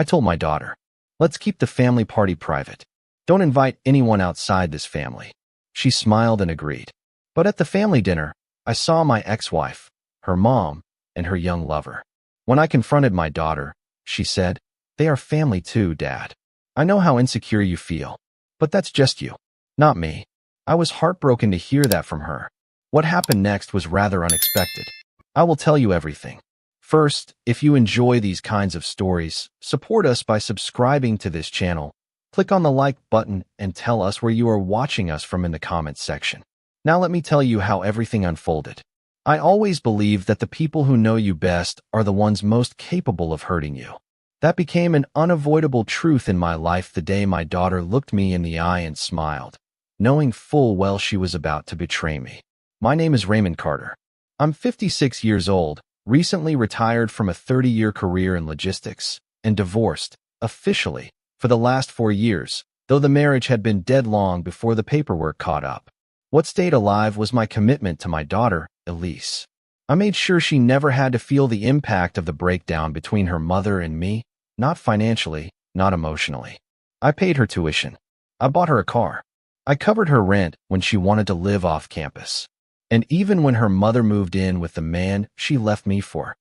I told my daughter, let's keep the family party private. Don't invite anyone outside this family. She smiled and agreed. But at the family dinner, I saw my ex-wife, her mom, and her young lover. When I confronted my daughter, she said, "They are family too, Dad. I know how insecure you feel, but that's just you, not me." I was heartbroken to hear that from her. What happened next was rather unexpected. I will tell you everything. First, if you enjoy these kinds of stories, support us by subscribing to this channel. Click on the like button and tell us where you are watching us from in the comments section. Now let me tell you how everything unfolded. I always believe that the people who know you best are the ones most capable of hurting you. That became an unavoidable truth in my life the day my daughter looked me in the eye and smiled, knowing full well she was about to betray me. My name is Raymond Carter. I'm 56 years old, recently retired from a 30-year career in logistics, and divorced, officially, for the last 4 years, though the marriage had been dead long before the paperwork caught up. What stayed alive was my commitment to my daughter, Elise. I made sure she never had to feel the impact of the breakdown between her mother and me, not financially, not emotionally. I paid her tuition. I bought her a car. I covered her rent when she wanted to live off campus. And even when her mother moved in with the man she left me for,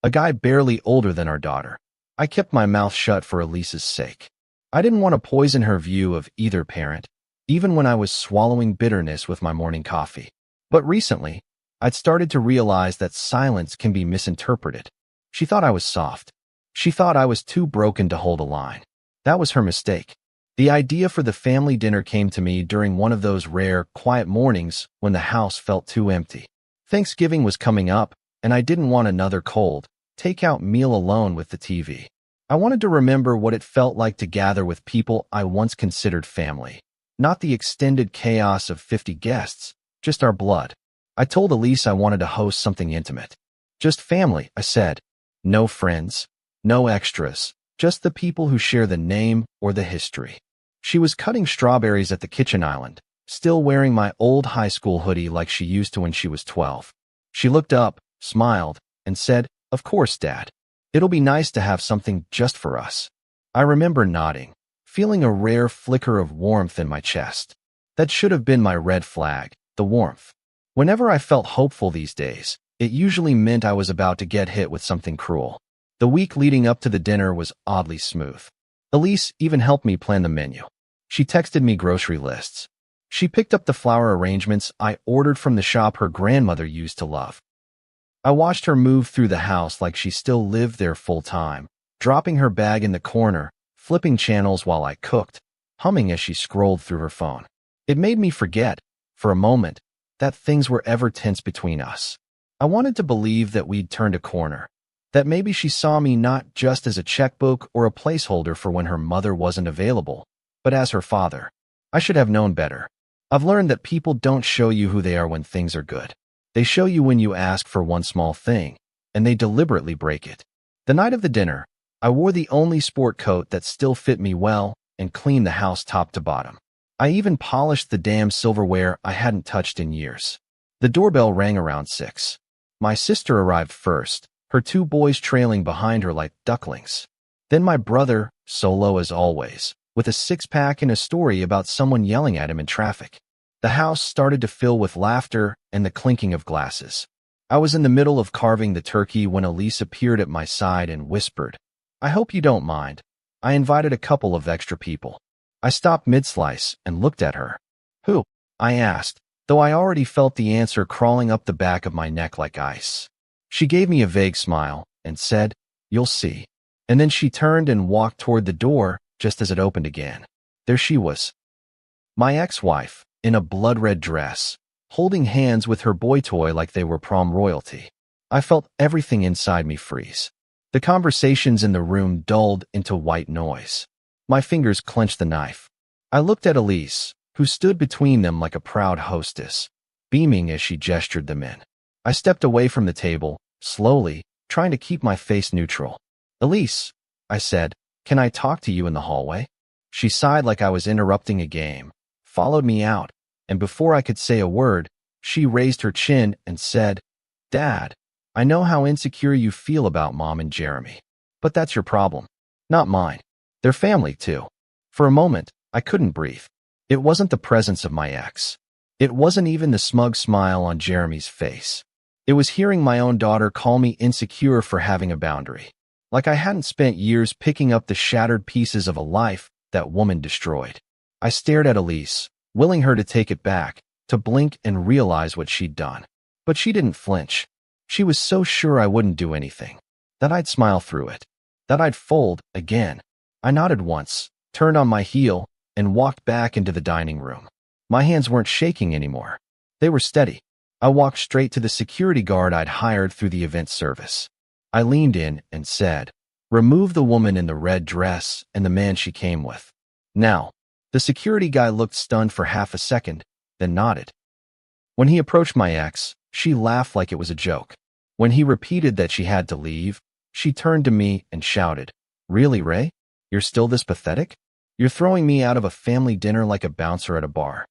a guy barely older than our daughter, I kept my mouth shut for Elise's sake. I didn't want to poison her view of either parent, even when I was swallowing bitterness with my morning coffee. But recently, I'd started to realize that silence can be misinterpreted. She thought I was soft. She thought I was too broken to hold a line. That was her mistake. The idea for the family dinner came to me during one of those rare, quiet mornings when the house felt too empty. Thanksgiving was coming up, and I didn't want another cold, take-out meal alone with the TV. I wanted to remember what it felt like to gather with people I once considered family. Not the extended chaos of 50 guests, just our blood. I told Elise I wanted to host something intimate. Just family, I said. No friends, no extras, just the people who share the name or the history. She was cutting strawberries at the kitchen island, still wearing my old high school hoodie like she used to when she was 12. She looked up, smiled, and said, "Of course, Dad. It'll be nice to have something just for us." I remember nodding, feeling a rare flicker of warmth in my chest. That should have been my red flag, the warmth. Whenever I felt hopeful these days, it usually meant I was about to get hit with something cruel. The week leading up to the dinner was oddly smooth. Elise even helped me plan the menu. She texted me grocery lists. She picked up the flower arrangements I ordered from the shop her grandmother used to love. I watched her move through the house like she still lived there full-time, dropping her bag in the corner, flipping channels while I cooked, humming as she scrolled through her phone. It made me forget, for a moment, that things were ever tense between us. I wanted to believe that we'd turned a corner, that maybe she saw me not just as a checkbook or a placeholder for when her mother wasn't available, but as her father. I should have known better. I've learned that people don't show you who they are when things are good. They show you when you ask for one small thing, and they deliberately break it. The night of the dinner, I wore the only sport coat that still fit me well and cleaned the house top to bottom. I even polished the damn silverware I hadn't touched in years. The doorbell rang around 6. My sister arrived first, her 2 boys trailing behind her like ducklings. Then my brother, solo as always, with a 6-pack and a story about someone yelling at him in traffic. The house started to fill with laughter and the clinking of glasses. I was in the middle of carving the turkey when Elise appeared at my side and whispered, "I hope you don't mind. I invited a couple of extra people." I stopped mid-slice and looked at her. "Who?" I asked, though I already felt the answer crawling up the back of my neck like ice. She gave me a vague smile and said, "You'll see." And then she turned and walked toward the door just as it opened again. There she was. My ex-wife, in a blood-red dress, holding hands with her boy toy like they were prom royalty. I felt everything inside me freeze. The conversations in the room dulled into white noise. My fingers clenched the knife. I looked at Elise, who stood between them like a proud hostess, beaming as she gestured them in. I stepped away from the table, slowly, trying to keep my face neutral. "Elise," I said, "can I talk to you in the hallway?" She sighed like I was interrupting a game, followed me out, and before I could say a word, she raised her chin and said, "Dad, I know how insecure you feel about Mom and Jeremy, but that's your problem. Not mine. Their family, too. For a moment, I couldn't breathe. It wasn't the presence of my ex. It wasn't even the smug smile on Jeremy's face. It was hearing my own daughter call me insecure for having a boundary. Like I hadn't spent years picking up the shattered pieces of a life that woman destroyed. I stared at Elise, willing her to take it back, to blink and realize what she'd done. But she didn't flinch. She was so sure I wouldn't do anything, that I'd smile through it, that I'd fold again. I nodded once, turned on my heel, and walked back into the dining room. My hands weren't shaking anymore. They were steady. I walked straight to the security guard I'd hired through the event service. I leaned in and said, "Remove the woman in the red dress and the man she came with. Now." The security guy looked stunned for half a second, then nodded. When he approached my ex, she laughed like it was a joke. When he repeated that she had to leave, she turned to me and shouted, "Really, Ray? You're still this pathetic? You're throwing me out of a family dinner like a bouncer at a bar."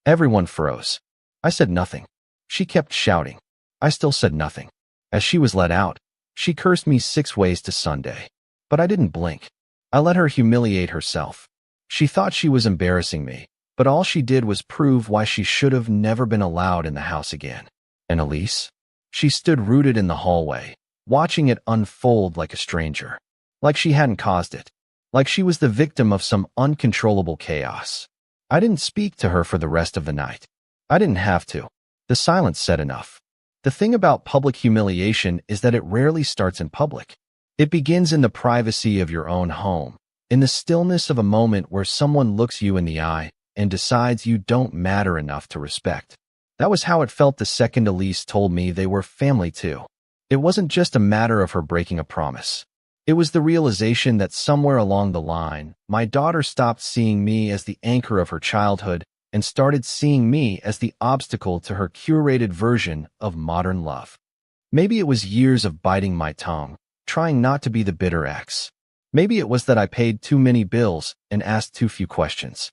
Everyone froze. I said nothing. She kept shouting. I still said nothing. As she was let out, she cursed me 6 ways to Sunday. But I didn't blink. I let her humiliate herself. She thought she was embarrassing me, but all she did was prove why she should have never been allowed in the house again. And Elise? She stood rooted in the hallway, watching it unfold like a stranger. Like she hadn't caused it. Like she was the victim of some uncontrollable chaos. I didn't speak to her for the rest of the night. I didn't have to. The silence said enough. The thing about public humiliation is that it rarely starts in public. It begins in the privacy of your own home, in the stillness of a moment where someone looks you in the eye and decides you don't matter enough to respect. That was how it felt the second Elise told me they were family too. It wasn't just a matter of her breaking a promise. It was the realization that somewhere along the line, my daughter stopped seeing me as the anchor of her childhood and started seeing me as the obstacle to her curated version of modern love. Maybe it was years of biting my tongue, trying not to be the bitter ex. Maybe it was that I paid too many bills and asked too few questions.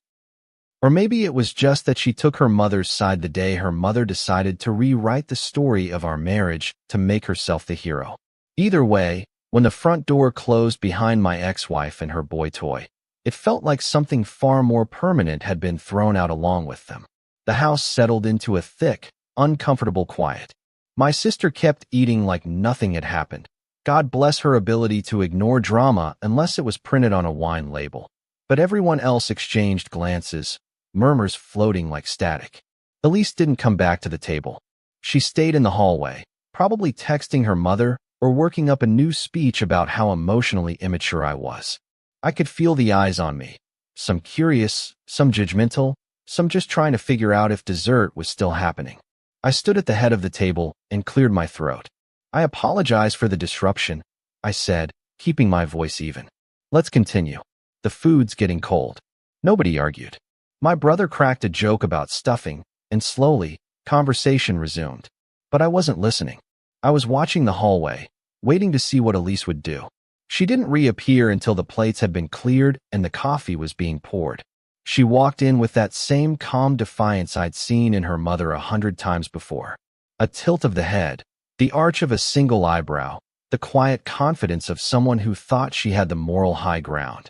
Or maybe it was just that she took her mother's side the day her mother decided to rewrite the story of our marriage to make herself the hero. Either way, when the front door closed behind my ex-wife and her boy toy, it felt like something far more permanent had been thrown out along with them. The house settled into a thick, uncomfortable quiet. My sister kept eating like nothing had happened. God bless her ability to ignore drama unless it was printed on a wine label. But everyone else exchanged glances, murmurs floating like static. Elise didn't come back to the table. She stayed in the hallway, probably texting her mother or working up a new speech about how emotionally immature I was. I could feel the eyes on me, some curious, some judgmental, some just trying to figure out if dessert was still happening. I stood at the head of the table and cleared my throat. "I apologize for the disruption," I said, keeping my voice even. "Let's continue. The food's getting cold." Nobody argued. My brother cracked a joke about stuffing, and slowly, conversation resumed. But I wasn't listening. I was watching the hallway, waiting to see what Elise would do. She didn't reappear until the plates had been cleared and the coffee was being poured. She walked in with that same calm defiance I'd seen in her mother 100 times before. A tilt of the head, the arch of a single eyebrow, the quiet confidence of someone who thought she had the moral high ground.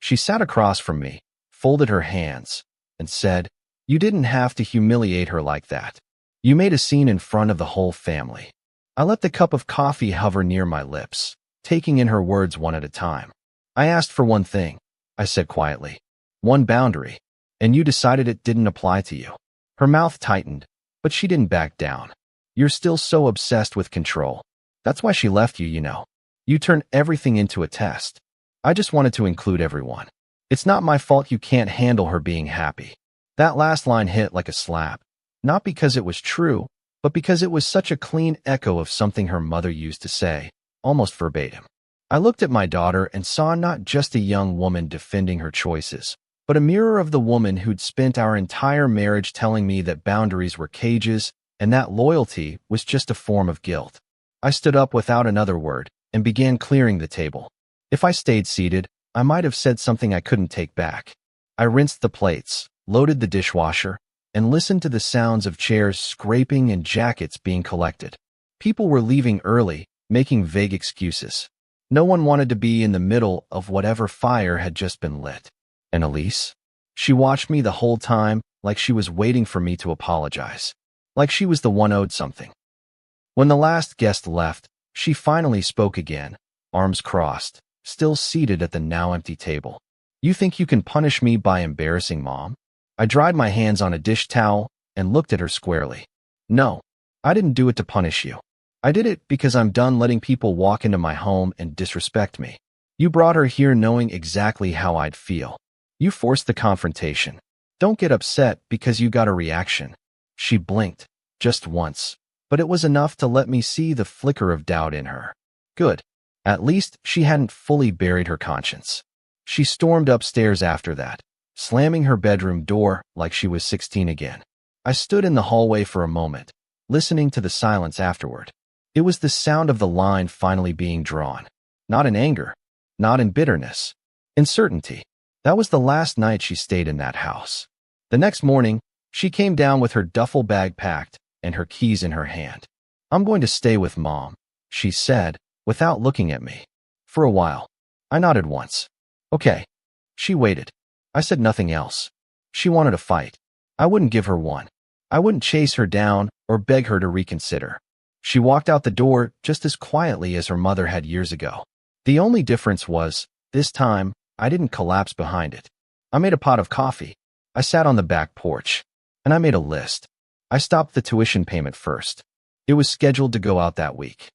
She sat across from me, folded her hands, and said, "You didn't have to humiliate her like that. You made a scene in front of the whole family." I let the cup of coffee hover near my lips, taking in her words one at a time. "I asked for one thing," I said quietly. "One boundary, and you decided it didn't apply to you." Her mouth tightened, but she didn't back down. "You're still so obsessed with control. That's why she left you, you know. You turn everything into a test." I just wanted to include everyone. "It's not my fault you can't handle her being happy." That last line hit like a slap, not because it was true, but because it was such a clean echo of something her mother used to say, almost verbatim. I looked at my daughter and saw not just a young woman defending her choices, but a mirror of the woman who'd spent our entire marriage telling me that boundaries were cages and that loyalty was just a form of guilt. I stood up without another word and began clearing the table. If I stayed seated, I might have said something I couldn't take back. I rinsed the plates, loaded the dishwasher, and listened to the sounds of chairs scraping and jackets being collected. People were leaving early, making vague excuses. No one wanted to be in the middle of whatever fire had just been lit. And Elise? She watched me the whole time, like she was waiting for me to apologize. Like she was the one owed something. When the last guest left, she finally spoke again, arms crossed, still seated at the now empty table. You think you can punish me by embarrassing Mom? I dried my hands on a dish towel and looked at her squarely. No, I didn't do it to punish you. I did it because I'm done letting people walk into my home and disrespect me. You brought her here knowing exactly how I'd feel. You forced the confrontation. Don't get upset because you got a reaction. She blinked, just once, but it was enough to let me see the flicker of doubt in her. Good. At least she hadn't fully buried her conscience. She stormed upstairs after that, slamming her bedroom door like she was 16 again. I stood in the hallway for a moment, listening to the silence afterward. It was the sound of the line finally being drawn. Not in anger, not in bitterness, in certainty. That was the last night she stayed in that house. The next morning, she came down with her duffel bag packed and her keys in her hand. I'm going to stay with Mom, she said, without looking at me. For a while. I nodded once. Okay. She waited. I said nothing else. She wanted a fight. I wouldn't give her one. I wouldn't chase her down or beg her to reconsider. She walked out the door just as quietly as her mother had years ago. The only difference was, this time, I didn't collapse behind it. I made a pot of coffee. I sat on the back porch. And I made a list. I stopped the tuition payment first. It was scheduled to go out that week.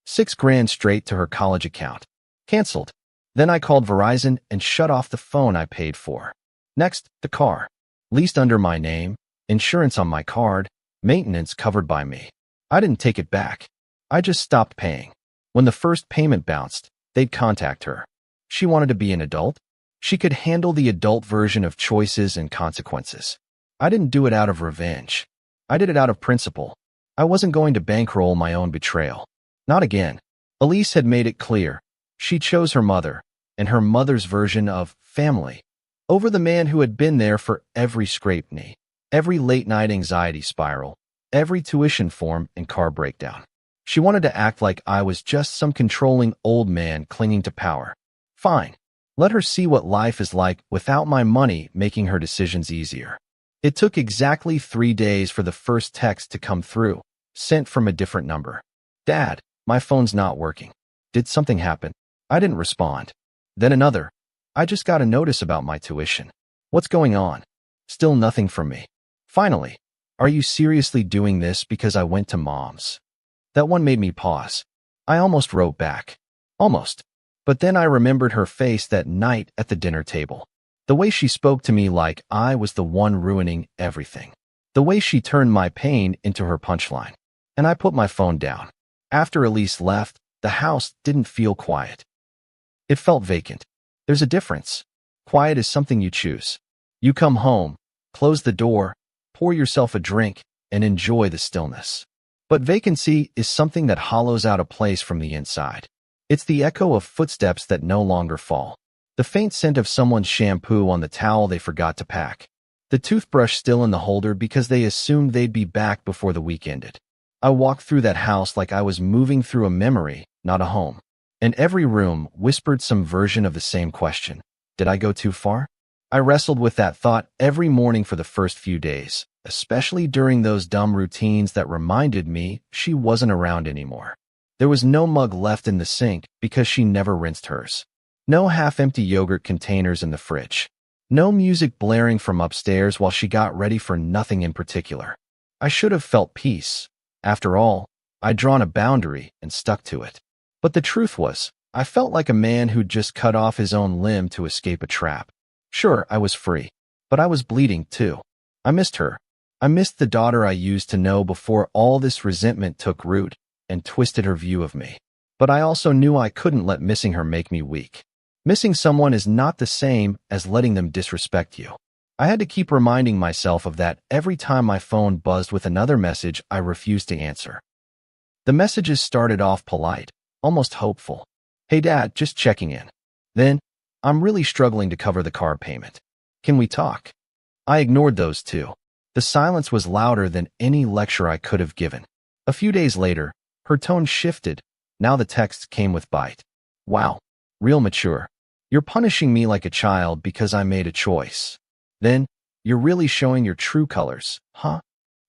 $6,000 straight to her college account. Canceled. Then I called Verizon and shut off the phone I paid for. Next, the car. Leased under my name, insurance on my card, maintenance covered by me. I didn't take it back. I just stopped paying. When the first payment bounced, they'd contact her. She wanted to be an adult. She could handle the adult version of choices and consequences. I didn't do it out of revenge. I did it out of principle. I wasn't going to bankroll my own betrayal. Not again. Elise had made it clear. She chose her mother, and her mother's version of family, over the man who had been there for every scraped knee, every late-night anxiety spiral, every tuition form and car breakdown. She wanted to act like I was just some controlling old man clinging to power. Fine. Let her see what life is like without my money making her decisions easier. It took exactly 3 days for the first text to come through, sent from a different number. Dad, my phone's not working. Did something happen? I didn't respond. Then another. I just got a notice about my tuition. What's going on? Still nothing from me. Finally, are you seriously doing this because I went to Mom's? That one made me pause. I almost wrote back. Almost. But then I remembered her face that night at the dinner table. The way she spoke to me like I was the one ruining everything. The way she turned my pain into her punchline. And I put my phone down. After Elise left, the house didn't feel quiet. It felt vacant. There's a difference. Quiet is something you choose. You come home, close the door, pour yourself a drink, and enjoy the stillness. But vacancy is something that hollows out a place from the inside. It's the echo of footsteps that no longer fall. The faint scent of someone's shampoo on the towel they forgot to pack. The toothbrush still in the holder because they assumed they'd be back before the week ended. I walked through that house like I was moving through a memory, not a home. And every room whispered some version of the same question. Did I go too far? I wrestled with that thought every morning for the first few days, especially during those dumb routines that reminded me she wasn't around anymore. There was no mug left in the sink because she never rinsed hers. No half-empty yogurt containers in the fridge. No music blaring from upstairs while she got ready for nothing in particular. I should have felt peace. After all, I'd drawn a boundary and stuck to it. But the truth was, I felt like a man who'd just cut off his own limb to escape a trap. Sure, I was free, but I was bleeding too. I missed her. I missed the daughter I used to know before all this resentment took root and twisted her view of me. But I also knew I couldn't let missing her make me weak. Missing someone is not the same as letting them disrespect you. I had to keep reminding myself of that every time my phone buzzed with another message I refused to answer. The messages started off polite, almost hopeful. Hey Dad, just checking in. Then, I'm really struggling to cover the car payment. Can we talk? I ignored those too. The silence was louder than any lecture I could have given. A few days later, her tone shifted. Now the texts came with bite. Wow. Real mature. You're punishing me like a child because I made a choice. Then, you're really showing your true colors, huh?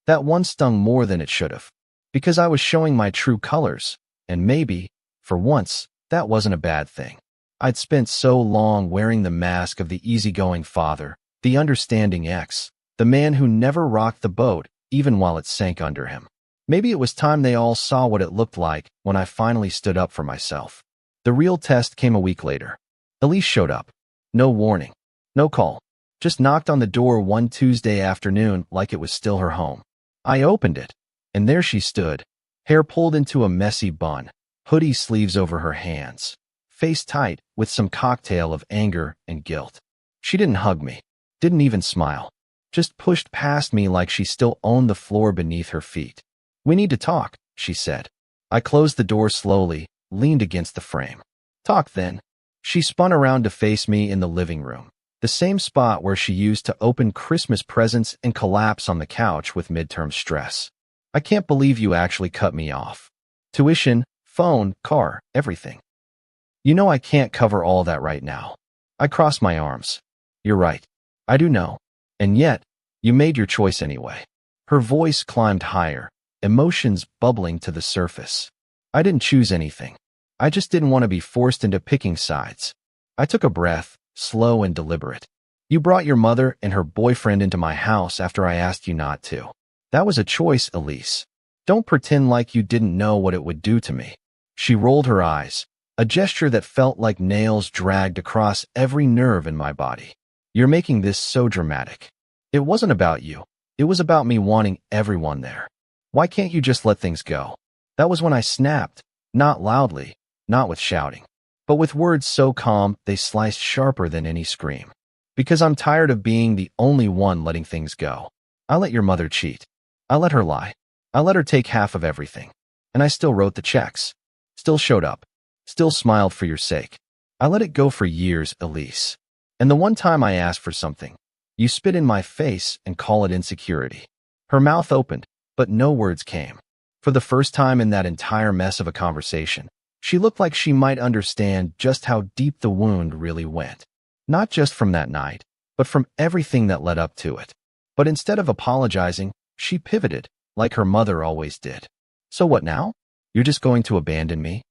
That one stung more than it should have. Because I was showing my true colors, and maybe, for once, that wasn't a bad thing. I'd spent so long wearing the mask of the easygoing father, the understanding ex, the man who never rocked the boat, even while it sank under him. Maybe it was time they all saw what it looked like when I finally stood up for myself. The real test came a week later. Elise showed up. No warning. No call. Just knocked on the door one Tuesday afternoon like it was still her home. I opened it, and there she stood, hair pulled into a messy bun, hoodie sleeves over her hands, face tight with some cocktail of anger and guilt. She didn't hug me, didn't even smile, just pushed past me like she still owned the floor beneath her feet. "We need to talk," she said. I closed the door slowly, leaned against the frame. "Talk then." She spun around to face me in the living room, the same spot where she used to open Christmas presents and collapse on the couch with midterm stress. "I can't believe you actually cut me off. Tuition, phone, car, everything. You know I can't cover all that right now." I crossed my arms. "You're right. I do know. And yet, you made your choice anyway." Her voice climbed higher, emotions bubbling to the surface. "I didn't choose anything. I just didn't want to be forced into picking sides." I took a breath, slow and deliberate. "You brought your mother and her boyfriend into my house after I asked you not to. That was a choice, Elise. Don't pretend like you didn't know what it would do to me." She rolled her eyes, a gesture that felt like nails dragged across every nerve in my body. "You're making this so dramatic. It wasn't about you. It was about me wanting everyone there. Why can't you just let things go?" That was when I snapped, not loudly, not with shouting, but with words so calm they sliced sharper than any scream. "Because I'm tired of being the only one letting things go. I let your mother cheat. I let her lie. I let her take half of everything. And I still wrote the checks. Still showed up. Still smiled for your sake. I let it go for years, Elise. And the one time I asked for something, you spit in my face and call it insecurity." Her mouth opened, but no words came. For the first time in that entire mess of a conversation, she looked like she might understand just how deep the wound really went. Not just from that night, but from everything that led up to it. But instead of apologizing, she pivoted, like her mother always did. "So what now? You're just going to abandon me?"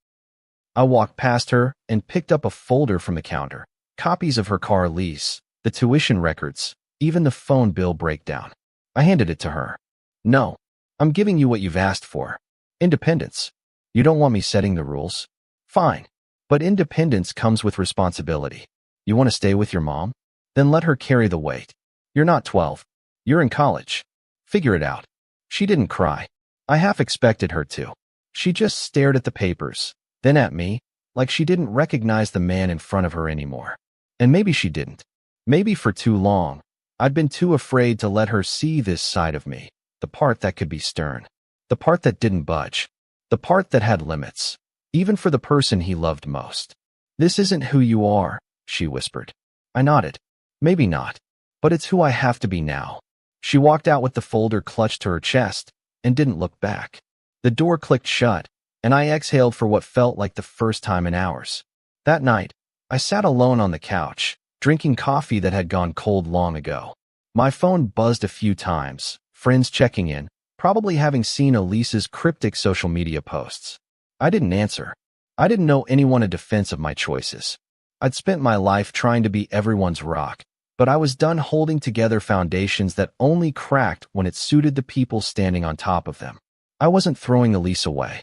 I walked past her and picked up a folder from the counter, copies of her car lease, the tuition records, even the phone bill breakdown. I handed it to her. "No, I'm giving you what you've asked for. Independence. You don't want me setting the rules? Fine. But independence comes with responsibility. You want to stay with your mom? Then let her carry the weight. You're not 12. You're in college. Figure it out." She didn't cry. I half expected her to. She just stared at the papers, then at me, like she didn't recognize the man in front of her anymore. And maybe she didn't. Maybe for too long, I'd been too afraid to let her see this side of me, the part that could be stern, the part that didn't budge, the part that had limits, even for the person he loved most. "This isn't who you are," she whispered. I nodded. "Maybe not, but it's who I have to be now." She walked out with the folder clutched to her chest and didn't look back. The door clicked shut, and I exhaled for what felt like the first time in hours. That night, I sat alone on the couch, drinking coffee that had gone cold long ago. My phone buzzed a few times, friends checking in, probably having seen Elise's cryptic social media posts. I didn't answer. I didn't know anyone in defense of my choices. I'd spent my life trying to be everyone's rock, but I was done holding together foundations that only cracked when it suited the people standing on top of them. I wasn't throwing Elise away.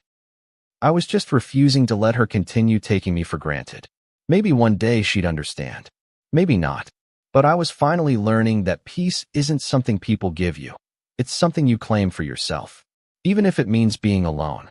I was just refusing to let her continue taking me for granted. Maybe one day she'd understand. Maybe not. But I was finally learning that peace isn't something people give you. It's something you claim for yourself, even if it means being alone.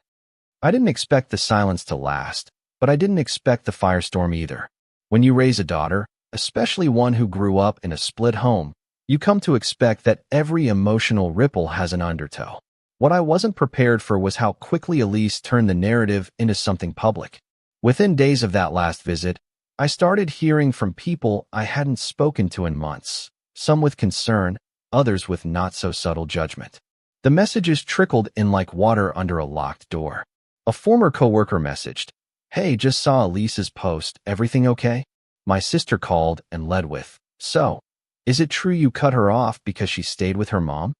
I didn't expect the silence to last, but I didn't expect the firestorm either. When you raise a daughter, especially one who grew up in a split home, you come to expect that every emotional ripple has an undertow. What I wasn't prepared for was how quickly Elise turned the narrative into something public. Within days of that last visit, I started hearing from people I hadn't spoken to in months, some with concern, others with not-so-subtle judgment. The messages trickled in like water under a locked door. A former coworker messaged, Hey, just saw Elise's post. Everything okay? My sister called and led with, so, is it true you cut her off because she stayed with her mom?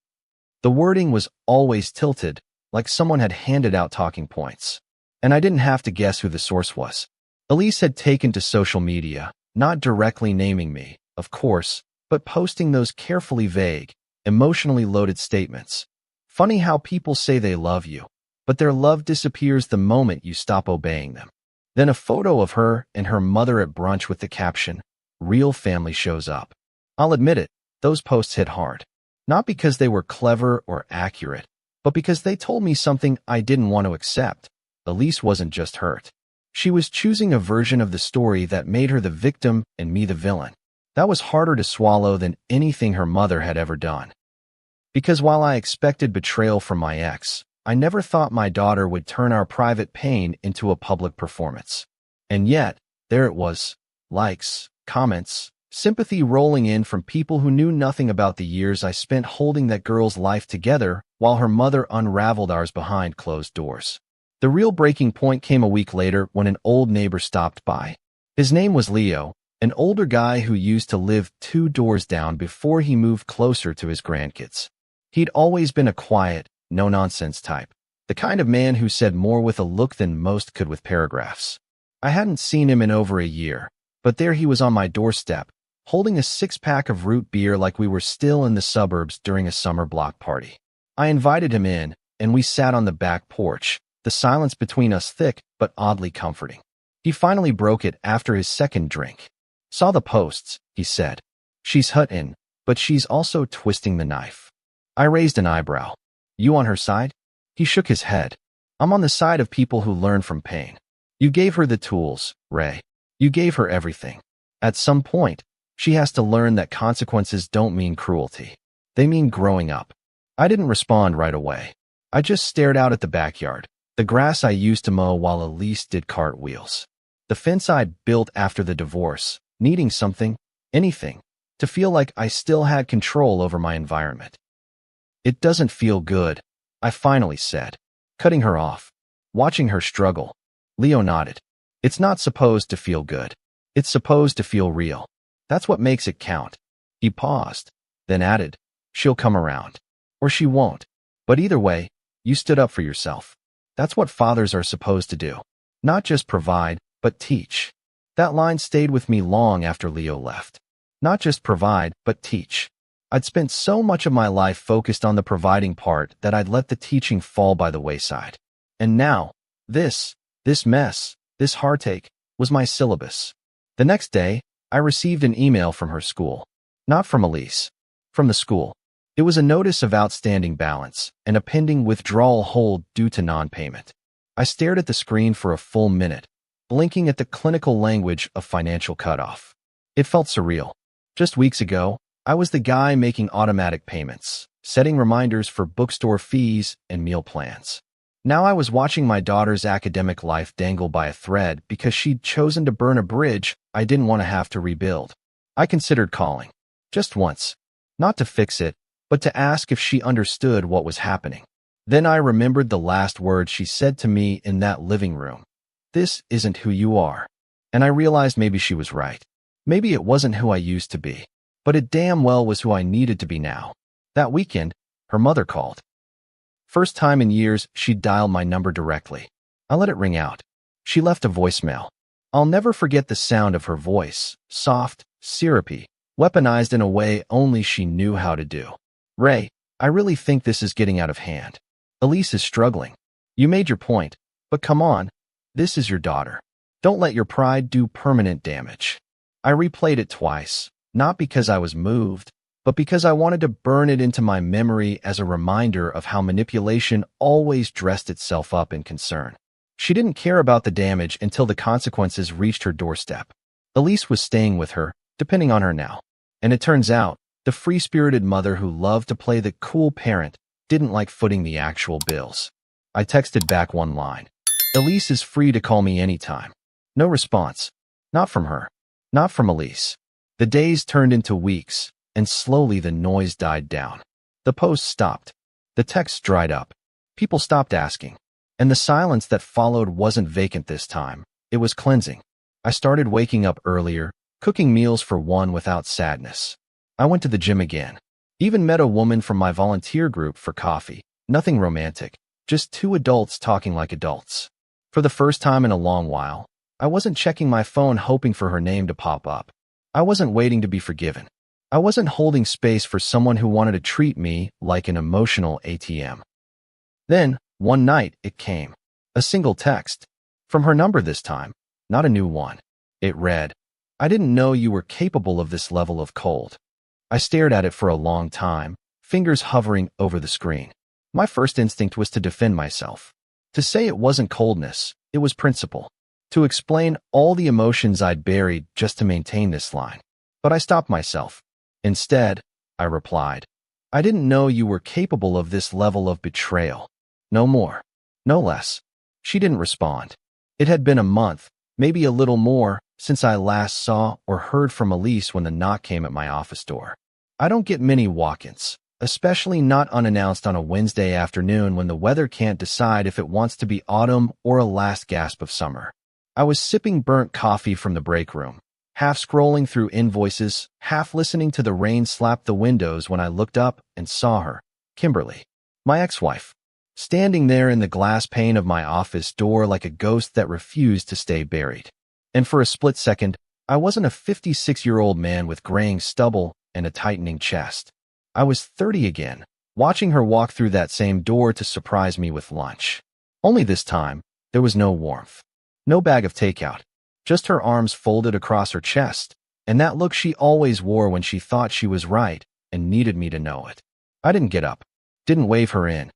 The wording was always tilted, like someone had handed out talking points. And I didn't have to guess who the source was. Elise had taken to social media, not directly naming me, of course, but posting those carefully vague, emotionally loaded statements. Funny how people say they love you, but their love disappears the moment you stop obeying them. Then a photo of her and her mother at brunch with the caption, "Real family" shows up. I'll admit it, those posts hit hard. Not because they were clever or accurate, but because they told me something I didn't want to accept. Elise wasn't just hurt. She was choosing a version of the story that made her the victim and me the villain. That was harder to swallow than anything her mother had ever done. Because while I expected betrayal from my ex, I never thought my daughter would turn our private pain into a public performance. And yet, there it was. Likes, comments, sympathy rolling in from people who knew nothing about the years I spent holding that girl's life together while her mother unraveled ours behind closed doors. The real breaking point came a week later when an old neighbor stopped by. His name was Leo, an older guy who used to live 2 doors down before he moved closer to his grandkids. He'd always been a quiet, no-nonsense type, the kind of man who said more with a look than most could with paragraphs. I hadn't seen him in over a year, but there he was on my doorstep, holding a 6-pack of root beer like we were still in the suburbs during a summer block party. I invited him in, and we sat on the back porch, the silence between us thick but oddly comforting. He finally broke it after his second drink. "Saw the posts," he said. "She's hurting, but she's also twisting the knife." I raised an eyebrow. "You on her side?" He shook his head. "I'm on the side of people who learn from pain. You gave her the tools, Ray. You gave her everything. At some point, she has to learn that consequences don't mean cruelty. They mean growing up." I didn't respond right away. I just stared out at the backyard, the grass I used to mow while Elise did cartwheels. The fence I'd built after the divorce, needing something, anything, to feel like I still had control over my environment. "It doesn't feel good," I finally said, cutting her off. Watching her struggle. Leo nodded. "It's not supposed to feel good. It's supposed to feel real. That's what makes it count." He paused, then added, "She'll come around. Or she won't. But either way, you stood up for yourself. That's what fathers are supposed to do. Not just provide, but teach." That line stayed with me long after Leo left. Not just provide, but teach. I'd spent so much of my life focused on the providing part that I'd let the teaching fall by the wayside. And now, this mess, this heartache, was my syllabus. The next day, I received an email from her school. Not from Elise. From the school. It was a notice of outstanding balance and a pending withdrawal hold due to non-payment. I stared at the screen for a full minute, blinking at the clinical language of financial cutoff. It felt surreal. Just weeks ago, I was the guy making automatic payments, setting reminders for bookstore fees and meal plans. Now I was watching my daughter's academic life dangle by a thread because she'd chosen to burn a bridge I didn't want to have to rebuild. I considered calling. Just once. Not to fix it, but to ask if she understood what was happening. Then I remembered the last words she said to me in that living room. "This isn't who you are." And I realized maybe she was right. Maybe it wasn't who I used to be, but it damn well was who I needed to be now. That weekend, her mother called. First time in years she'd dialed my number directly. I let it ring out. She left a voicemail. I'll never forget the sound of her voice, soft, syrupy, weaponized in a way only she knew how to do. "Ray, I really think this is getting out of hand. Elise is struggling. You made your point, but come on, this is your daughter. Don't let your pride do permanent damage." I replayed it twice, not because I was moved, but because I wanted to burn it into my memory as a reminder of how manipulation always dressed itself up in concern. She didn't care about the damage until the consequences reached her doorstep. Elise was staying with her, depending on her now. And it turns out, the free-spirited mother who loved to play the cool parent didn't like footing the actual bills. I texted back one line. "Elise is free to call me anytime." No response. Not from her. Not from Elise. The days turned into weeks, and slowly the noise died down. The posts stopped. The texts dried up. People stopped asking. And the silence that followed wasn't vacant this time. It was cleansing. I started waking up earlier, cooking meals for one without sadness. I went to the gym again. Even met a woman from my volunteer group for coffee. Nothing romantic, just two adults talking like adults. For the first time in a long while, I wasn't checking my phone hoping for her name to pop up. I wasn't waiting to be forgiven. I wasn't holding space for someone who wanted to treat me like an emotional ATM. Then, one night, it came. A single text. From her number this time, not a new one. It read, "I didn't know you were capable of this level of cold." I stared at it for a long time, fingers hovering over the screen. My first instinct was to defend myself. To say it wasn't coldness, it was principle. To explain all the emotions I'd buried just to maintain this line. But I stopped myself. Instead, I replied, "I didn't know you were capable of this level of betrayal." No more. No less. She didn't respond. It had been a month, maybe a little more, since I last saw or heard from Elise when the knock came at my office door. I don't get many walk-ins, especially not unannounced on a Wednesday afternoon when the weather can't decide if it wants to be autumn or a last gasp of summer. I was sipping burnt coffee from the break room, half scrolling through invoices, half listening to the rain slap the windows when I looked up and saw her, Kimberly, my ex-wife, standing there in the glass pane of my office door like a ghost that refused to stay buried. And for a split second, I wasn't a 56-year-old man with graying stubble and a tightening chest. I was 30 again, watching her walk through that same door to surprise me with lunch. Only this time, there was no warmth. No bag of takeout. Just her arms folded across her chest, and that look she always wore when she thought she was right and needed me to know it. I didn't get up, didn't wave her in.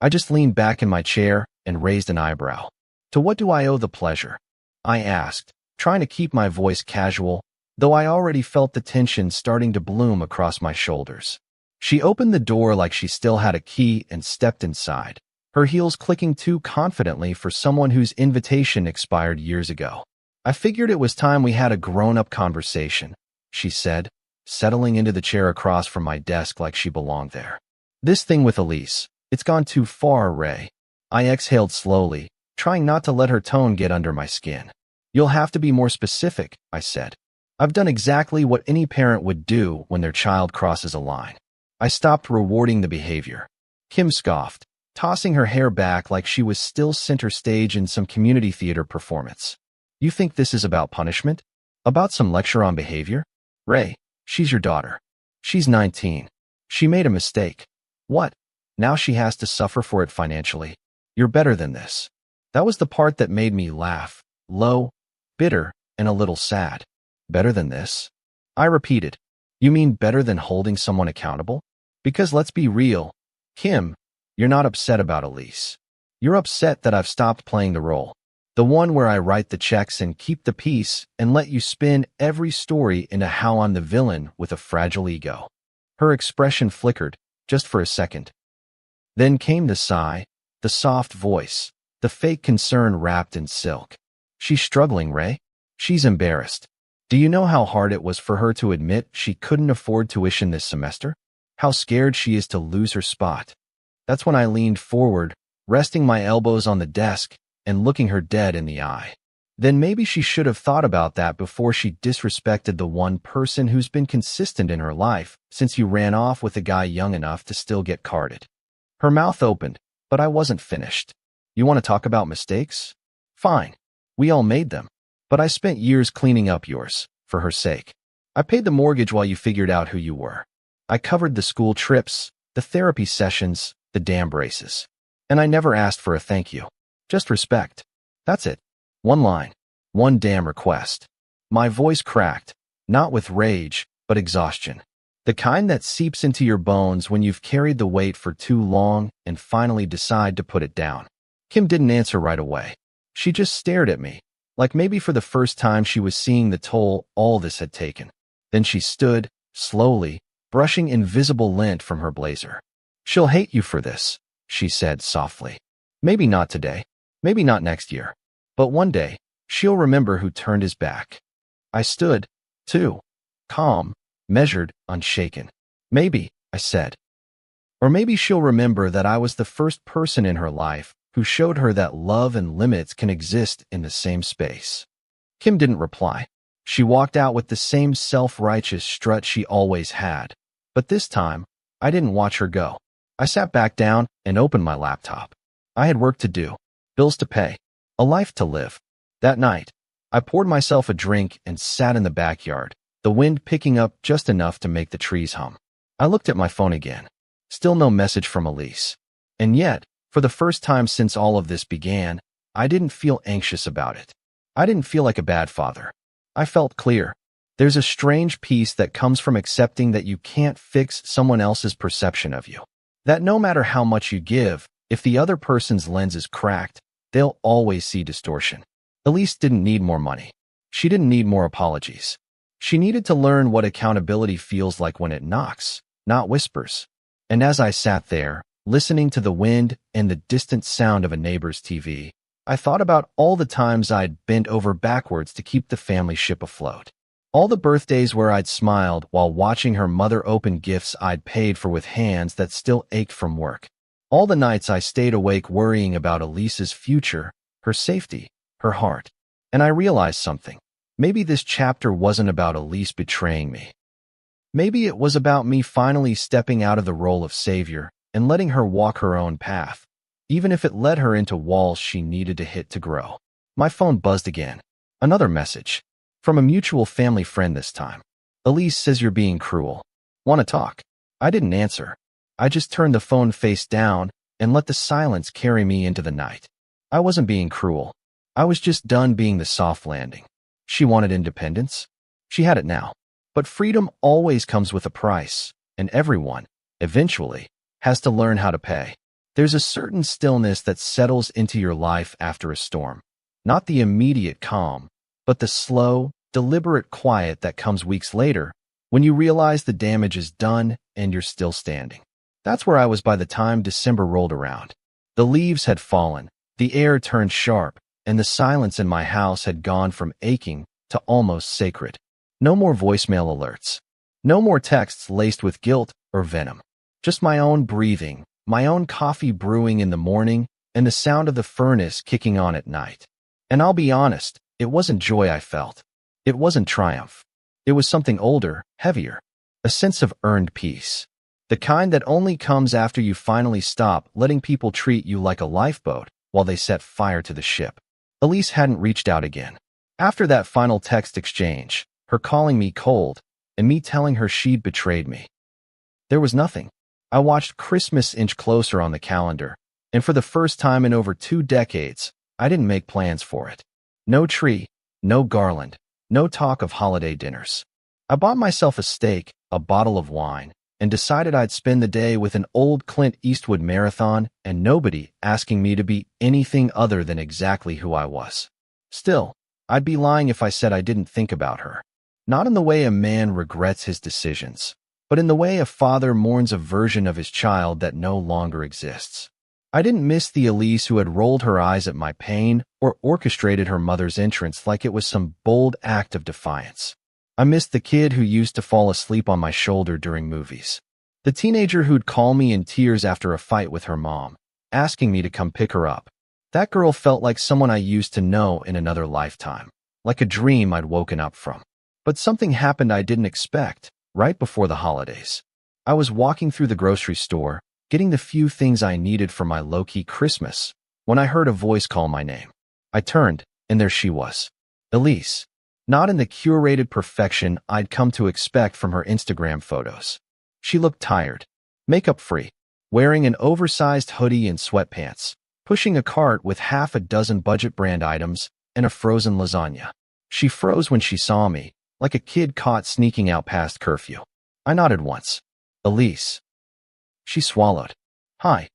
I just leaned back in my chair and raised an eyebrow. To what do I owe the pleasure? I asked, trying to keep my voice casual, though I already felt the tension starting to bloom across my shoulders. She opened the door like she still had a key and stepped inside, her heels clicking too confidently for someone whose invitation expired years ago. "I figured it was time we had a grown-up conversation," she said, settling into the chair across from my desk like she belonged there. "This thing with Elise, it's gone too far, Ray." I exhaled slowly, trying not to let her tone get under my skin. "You'll have to be more specific," I said. "I've done exactly what any parent would do when their child crosses a line." I stopped rewarding the behavior. Kim scoffed, tossing her hair back like she was still center stage in some community theater performance. "You think this is about punishment? About some lecture on behavior? Ray, she's your daughter. She's 19. She made a mistake. What? Now she has to suffer for it financially? You're better than this." That was the part that made me laugh, low, bitter, and a little sad. "Better than this?" I repeated. "You mean better than holding someone accountable? Because let's be real, Kim, you're not upset about Elise. You're upset that I've stopped playing the role. The one where I write the checks and keep the peace and let you spin every story into how I'm the villain with a fragile ego." Her expression flickered, just for a second. Then came the sigh, the soft voice, the fake concern wrapped in silk. "She's struggling, Ray. She's embarrassed. Do you know how hard it was for her to admit she couldn't afford tuition this semester? How scared she is to lose her spot?" That's when I leaned forward, resting my elbows on the desk and looking her dead in the eye. Then maybe she should have thought about that before she disrespected the one person who's been consistent in her life since you ran off with a guy young enough to still get carded. Her mouth opened, but I wasn't finished. "You want to talk about mistakes? Fine. We all made them. But I spent years cleaning up yours, for her sake. I paid the mortgage while you figured out who you were. I covered the school trips, the therapy sessions, the damn braces. And I never asked for a thank you. Just respect. That's it. One line. One damn request." My voice cracked, not with rage, but exhaustion. The kind that seeps into your bones when you've carried the weight for too long and finally decide to put it down. Kim didn't answer right away. She just stared at me, like maybe for the first time she was seeing the toll all this had taken. Then she stood, slowly, brushing invisible lint from her blazer. "She'll hate you for this," she said softly. "Maybe not today, maybe not next year, but one day, she'll remember who turned his back." I stood, too, calm, measured, unshaken. "Maybe," I said. "Or maybe she'll remember that I was the first person in her life who who showed her that love and limits can exist in the same space. Kim didn't reply. She walked out with the same self-righteous strut she always had. But this time, I didn't watch her go. I sat back down and opened my laptop. I had work to do, bills to pay, a life to live. That night, I poured myself a drink and sat in the backyard, the wind picking up just enough to make the trees hum. I looked at my phone again. Still no message from Elise. And yet, for the first time since all of this began, I didn't feel anxious about it. I didn't feel like a bad father. I felt clear. There's a strange peace that comes from accepting that you can't fix someone else's perception of you. That no matter how much you give, if the other person's lens is cracked, they'll always see distortion. Elise didn't need more money. She didn't need more apologies. She needed to learn what accountability feels like when it knocks, not whispers. And as I sat there, listening to the wind and the distant sound of a neighbor's TV, I thought about all the times I'd bent over backwards to keep the family ship afloat. All the birthdays where I'd smiled while watching her mother open gifts I'd paid for with hands that still ached from work. All the nights I stayed awake worrying about Elise's future, her safety, her heart. And I realized something. Maybe this chapter wasn't about Elise betraying me. Maybe it was about me finally stepping out of the role of savior and letting her walk her own path, even if it led her into walls she needed to hit to grow. My phone buzzed again. Another message. From a mutual family friend this time. Elise says you're being cruel. Want to talk? I didn't answer. I just turned the phone face down and let the silence carry me into the night. I wasn't being cruel. I was just done being the soft landing. She wanted independence. She had it now. But freedom always comes with a price, and everyone, eventually, has to learn how to pay. There's a certain stillness that settles into your life after a storm. Not the immediate calm, but the slow, deliberate quiet that comes weeks later when you realize the damage is done and you're still standing. That's where I was by the time December rolled around. The leaves had fallen, the air turned sharp, and the silence in my house had gone from aching to almost sacred. No more voicemail alerts. No more texts laced with guilt or venom. Just my own breathing, my own coffee brewing in the morning, and the sound of the furnace kicking on at night. And I'll be honest, it wasn't joy I felt. It wasn't triumph. It was something older, heavier. A sense of earned peace. The kind that only comes after you finally stop letting people treat you like a lifeboat while they set fire to the ship. Elise hadn't reached out again. After that final text exchange, her calling me cold, and me telling her she'd betrayed me. There was nothing. I watched Christmas inch closer on the calendar, and for the first time in over 2 decades, I didn't make plans for it. No tree, no garland, no talk of holiday dinners. I bought myself a steak, a bottle of wine, and decided I'd spend the day with an old Clint Eastwood marathon and nobody asking me to be anything other than exactly who I was. Still, I'd be lying if I said I didn't think about her. Not in the way a man regrets his decisions, but in the way a father mourns a version of his child that no longer exists. I didn't miss the Elise who had rolled her eyes at my pain or orchestrated her mother's entrance like it was some bold act of defiance. I missed the kid who used to fall asleep on my shoulder during movies. The teenager who'd call me in tears after a fight with her mom, asking me to come pick her up. That girl felt like someone I used to know in another lifetime, like a dream I'd woken up from. But something happened I didn't expect, right before the holidays. I was walking through the grocery store, getting the few things I needed for my low-key Christmas, when I heard a voice call my name. I turned, and there she was. Elise. Not in the curated perfection I'd come to expect from her Instagram photos. She looked tired, makeup-free, wearing an oversized hoodie and sweatpants, pushing a cart with half a dozen budget brand items and a frozen lasagna. She froze when she saw me, like a kid caught sneaking out past curfew. I nodded once. Elise. She swallowed. Hi.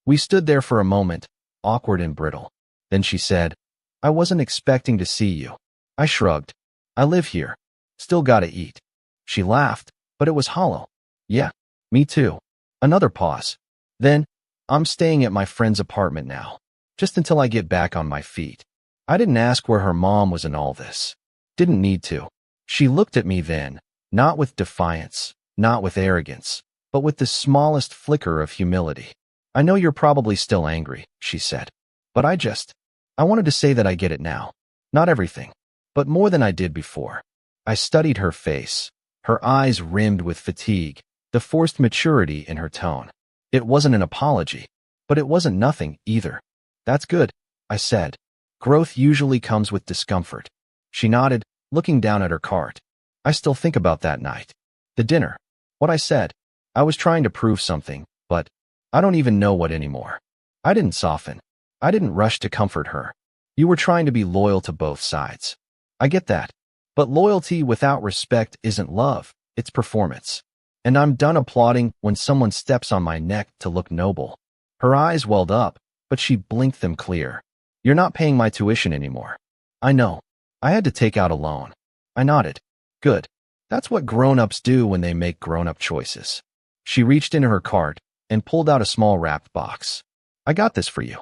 We stood there for a moment, awkward and brittle. Then she said, I wasn't expecting to see you. I shrugged. I live here. Still gotta eat. She laughed, but it was hollow. Yeah, me too. Another pause. Then, I'm staying at my friend's apartment now, just until I get back on my feet. I didn't ask where her mom was in all this. Didn't need to. She looked at me then, not with defiance, not with arrogance, but with the smallest flicker of humility. I know you're probably still angry, she said. But I wanted to say that I get it now. Not everything, but more than I did before. I studied her face, her eyes rimmed with fatigue, the forced maturity in her tone. It wasn't an apology, but it wasn't nothing either. That's good, I said. Growth usually comes with discomfort. She nodded, looking down at her cart. I still think about that night. The dinner. What I said. I was trying to prove something, but I don't even know what anymore. I didn't soften. I didn't rush to comfort her. You were trying to be loyal to both sides. I get that. But loyalty without respect isn't love, it's performance. And I'm done applauding when someone steps on my neck to look noble. Her eyes welled up, but she blinked them clear. You're not paying my tuition anymore. I know. I had to take out a loan. I nodded. Good. That's what grown-ups do when they make grown-up choices. She reached into her cart and pulled out a small wrapped box. I got this for you.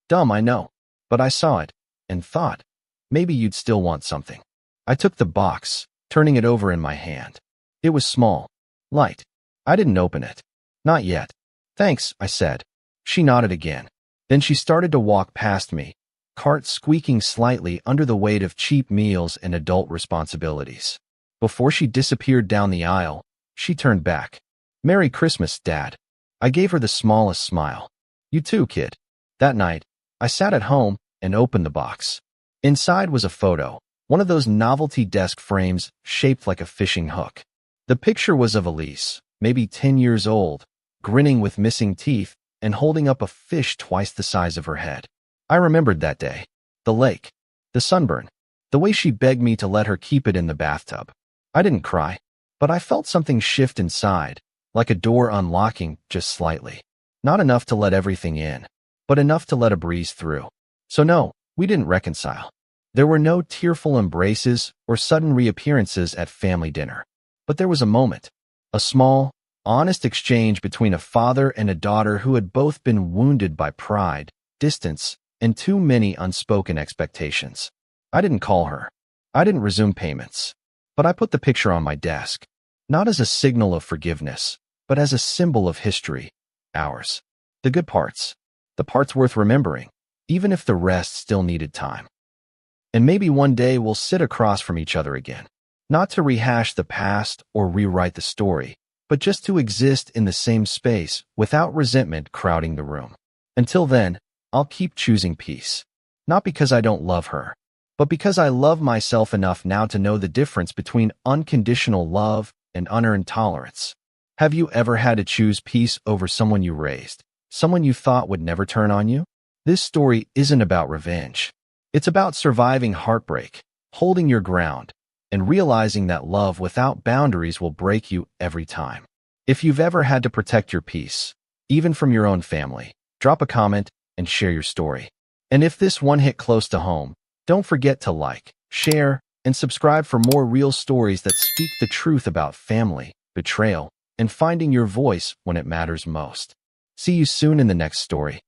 Dumb, I know. But I saw it and thought, maybe you'd still want something. I took the box, turning it over in my hand. It was small, light. I didn't open it. Not yet. Thanks, I said. She nodded again. Then she started to walk past me, cart squeaking slightly under the weight of cheap meals and adult responsibilities. Before she disappeared down the aisle, she turned back. Merry Christmas, Dad. I gave her the smallest smile. You too, kid. That night, I sat at home and opened the box. Inside was a photo, one of those novelty desk frames shaped like a fishing hook. The picture was of Elise, maybe 10 years old, grinning with missing teeth and holding up a fish twice the size of her head. I remembered that day. The lake. The sunburn. The way she begged me to let her keep it in the bathtub. I didn't cry, but I felt something shift inside, like a door unlocking just slightly. Not enough to let everything in, but enough to let a breeze through. So no, we didn't reconcile. There were no tearful embraces or sudden reappearances at family dinner. But there was a moment. A small, honest exchange between a father and a daughter who had both been wounded by pride, distance, and too many unspoken expectations. I didn't call her. I didn't resume payments. But I put the picture on my desk, not as a signal of forgiveness, but as a symbol of history, ours. The good parts. The parts worth remembering, even if the rest still needed time. And maybe one day we'll sit across from each other again, not to rehash the past or rewrite the story, but just to exist in the same space without resentment crowding the room. Until then, I'll keep choosing peace. Not because I don't love her, but because I love myself enough now to know the difference between unconditional love and unearned tolerance. Have you ever had to choose peace over someone you raised, someone you thought would never turn on you? This story isn't about revenge. It's about surviving heartbreak, holding your ground, and realizing that love without boundaries will break you every time. If you've ever had to protect your peace, even from your own family, drop a comment and share your story. And if this one hit close to home, don't forget to like, share, and subscribe for more real stories that speak the truth about family, betrayal, and finding your voice when it matters most. See you soon in the next story.